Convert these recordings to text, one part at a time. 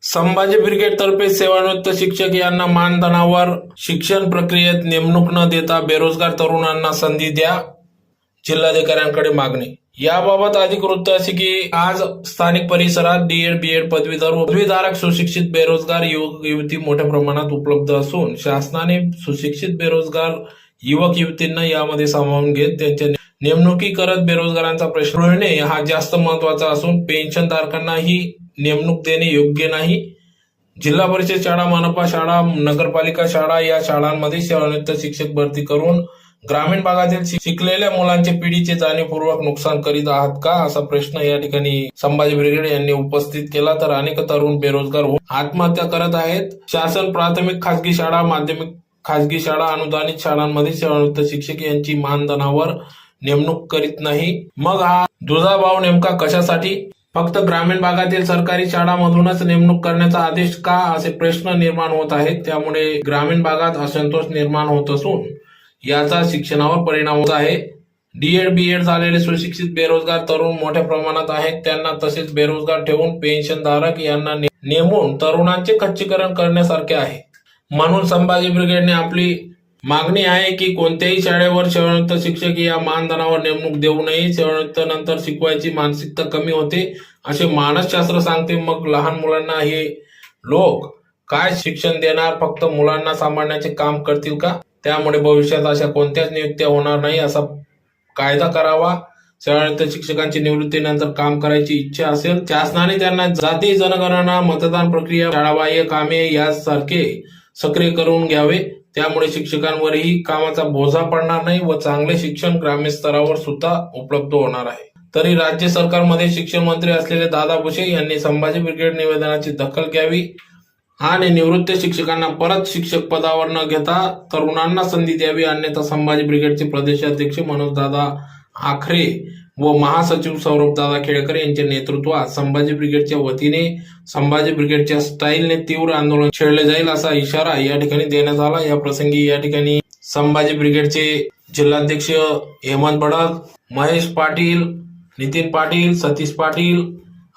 Sambhaji brigade तर्फे सेवानिवृत्त शिक्षक यांना मानधनावर शिक्षण प्रक्रियेत नेमणूक न देता बेरोजगार तरुणांना संधी द्या, जिल्हाधिकाऱ्यांकडे मागणी। याबाबत अधिक वृत्त असे की आज स्थानिक परिसरात डीएड बीएड पदवीधर व पदवीधारक सुशिक्षित बेरोजगार युवक युवती मोठ्या प्रमाणात उपलब्ध असून शासनाने सुशिक्षित बेरोजगार युवक युवतींना यामध्ये सामावून घेत त्यांच्या नेमणुकी करत बेरोजगारांचा प्रश्न सोडवणे हा जास्त महत्वाचा असून पेन्शनधारकांना ही नेमणूक देणे योग्य नाही। जिल्हा परिषद शाळा, मनपा शाळा, नगरपालिका शाळा या शाळांमध्ये सेवानिवृत्त शिक्षक भरती करून ग्रामीण भागातील शिकलेल्या मुलांचे पिढीचे जाणीवपूर्वक नुकसान करीत आहात का, असा प्रश्न या ठिकाणी संभाजी ब्रिगेड यांनी उपस्थित केला। तर अनेक तरुण बेरोजगार होऊन आत्महत्या करत आहेत। शासन प्राथमिक खासगी शाळा, माध्यमिक खासगी शाळा, अनुदानित शाळांमध्ये सेवानिवृत्त शिक्षक यांची मानधनावर नेमणूक करीत नाही। मग हा दुजाभाव नेमका कशासाठी? फक्त ग्रामीण भागातील सरकारी शाळांमधूनच नेमणूक करण्याचा आदेश का, असे प्रश्न निर्माण होत आहेत। त्यामुळे ग्रामीण भागात असंतोष निर्माण होत असून याचा शिक्षणावर परिणाम होत आहे। डीएड बीएड झालेले सुशिक्षित बेरोजगार तरुण मोठ्या प्रमाणात आहेत। त्यांना तसेच बेरोजगार ठेवून पेन्शनधारक यांना नेमून तरुणांचे खच्चीकरण करण्यासारखे आहे। म्हणून संभाजी ब्रिगेडने आपली मागणी आहे की कोणत्याही शाळेवर सेवानिवृत्त शिक्षक या मानधनावर नेमणूक देऊ नये। सेवानिवृत्त नंतर शिकवायची मानसिकता कमी होते असे मानसशास्त्र सांगते। मग लहान मुलांना हे लोक काय शिक्षण देणार? फक्त मुलांना सांभाळण्याचे काम करतील का? त्यामुळे भविष्यात अशा कोणत्याच नियुक्त्या होणार नाही असा कायदा करावा। सेवानिवृत्त शिक्षकांची निवृत्तीनंतर काम करायची इच्छा असेल, शासनाने त्यांना जाती जनगणना, मतदान प्रक्रिया, शाळाबाह्य कामे यासारखे सक्रिय करून घ्यावे। त्यामुळे शिक्षकांवरही कामाचा बोजा पडणार नाही व चांगले शिक्षण ग्रामीण स्तरावर सुद्धा उपलब्ध होणार आहे। तरी राज्य सरकारमध्ये शिक्षण मंत्री असलेले दादा भुसे यांनी संभाजी ब्रिगेड निवेदनाची दखल घ्यावी आणि निवृत्त शिक्षकांना परत शिक्षक पदावर न घेता तरुणांना संधी द्यावी। अन्यथा संभाजी ब्रिगेडचे प्रदेशाध्यक्ष मनोज दादा आखरे व महासचिव सौरभ दादा खेडेकर यांच्या नेतृत्वात संभाजी ब्रिगेडच्या वतीने संभाजी ब्रिगेडच्या स्टाईलने तीव्र आंदोलन छेडले जाईल असा इशारा या ठिकाणी देण्यात आला। या प्रसंगी या ठिकाणी संभाजी ब्रिगेडचे जिल्हाध्यक्ष हेमंत बडक, महेश पाटील, नितीन पाटील, सतीश पाटील,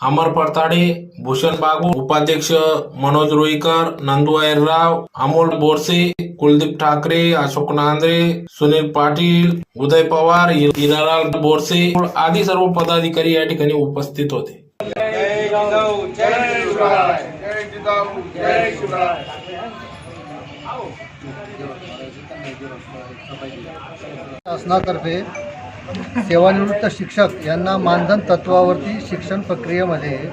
अमर परताडे, भूषण बागू, उपाध्यक्ष मनोज रुईकर, नंदू ऐरराव, अमोल बोरसे, कुलदीप ठाकरे, अशोक नांद्रे, सुनील पाटील, उदय पवार, हिरालाल बोरसे आदी सर्व पदाधिकारी या ठिकाणी उपस्थित होते। शासनातर्फे सेवानिवृत्त शिक्षक यांना मानधन तत्वावरती शिक्षण प्रक्रियेमध्ये